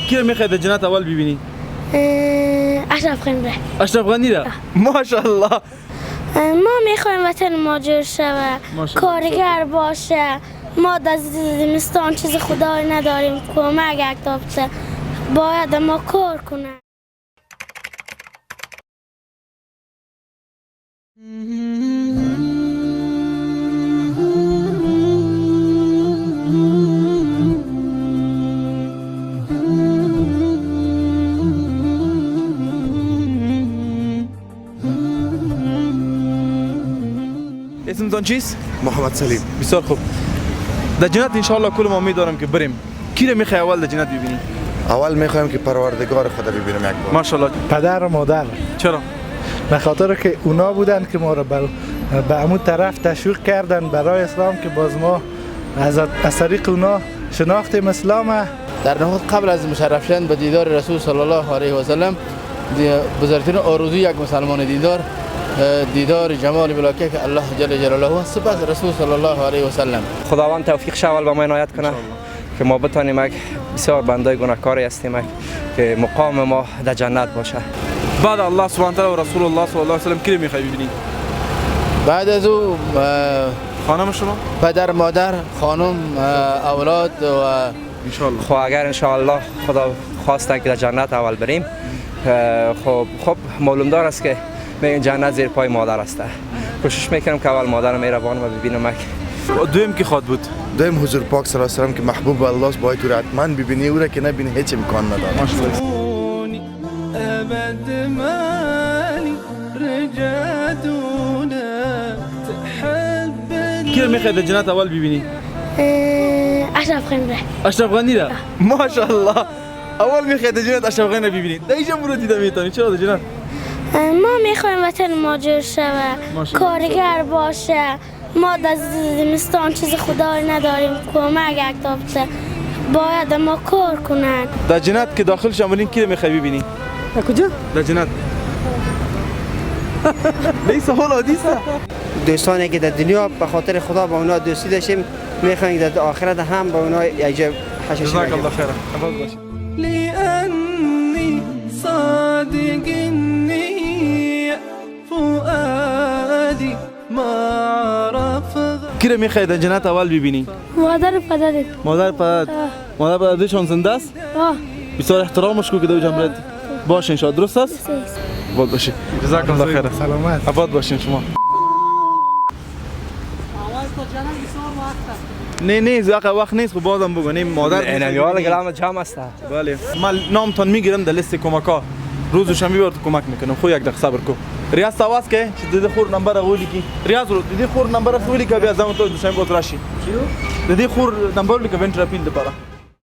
کی رو میخوای در جنت اول ببینی؟ اشرف غنی را. اشرف غنی را؟ ماشاءالله. ما میخوایم وطن ما جور شوه، کارگر باشه. ما در زمستان چیز خدایی نداریم، کمک یک تابته باید ما کار کنه. اسمتان چیست؟ محمد سلیم. بسیار خوب. در جنت انشاءالله کل ما امیدوارم که بریم. کی رو میخوای اول در جنت ببینی؟ اول میخوایم که پروردگار خدا ببینیم یک بار. ماشاءالله. پدر و مادر. چرا؟ به خاطر که اونا بودن که ما رو به همون طرف تشویق کردن برای اسلام که باز ما از طریق اونا شناختیم اسلام. در نهاد قبل از مشرف شدن به دیدار رسول صلی الله علیه و سلم بزرگترین آرزوی یک مسلمان دیدار جمال ملاکه که الله جل جلاله سپس رسول صلی الله علیه و سلم. خداوند توفیق شاول به ما عنایت کنه که ما بتونیم بسیار بنده گناهکاری هستیم که مقام ما در جنت باشه. بعد الله سبحانه و تعالی و رسول الله صلی الله علیه و سلم کی رو میخوای ببینی؟ بعد از او خانم شما؟ پدر مادر خانم اولاد و انشاءالله. خب اگر انشاءالله خدا خواسته که در جنت اول بریم، خب معلوم دار است که جنت زیر پای مادر است. کوشش میکنم که اول مادرم مهربانم ببینم. دویم کی خواد بود؟ دویم حضور پاک صلی الله علیه و سلم که محبوب الله است، باید تو را حتما ببینی، او را که نبینی هیچ امکان نداره. ماشاءالله. کی رو میخوای در جنت اول ببینی؟ اشرف غنی را. اشرف غنی را؟ ماشاءالله. اول میخوای در جنت اشرف غنی را ببینی. در اینجا برو دیده میتونی. چرا در جنت؟ ما میخوایم وطن ما جور شوه، کارگر باشه. ما در زمستان چیز خدایی نداریم، کمک یک تابته باید ما کار کنن. در جنت که داخل شاملین کی رو میخوای ببینی؟ در کجا؟ در جنت. به این سوال عادی است. دوستانی که در دنیا به خاطر خدا با اونا دوستی داشتیم، میخوایم در آخرت هم با اونا یک جا حشر شیم. جزاک الله خیر. عباد باش. لأني صادق النية فؤادي ما عرف. کی رو میخوای در جنت اول ببینی؟ مادر و پدر. مادر پدر. مادر پدرشان زنده است؟ بسیار احترامش کو که دو جملت باش ان شاء الله. درست است؟ عباد باشی. جزاک الله خیر. سلامت. عباد باشین شما. نه وقت نیست. خب بازم بگو. نه مادر اینمیال گلام جام است. بله. من نامتان میگیرم در لیست کمک‌ها. روز شنبه برات کمک میکنم. خو یک دقیقه صبر کو. ریاض آواز که دیده خور نمبر اولی کی؟ ریاض رو دیده خور نمبر اولی که بیا زمان تو شنبه راشی. دیده خور نمبر اولی که ونتراپیل ده پاره.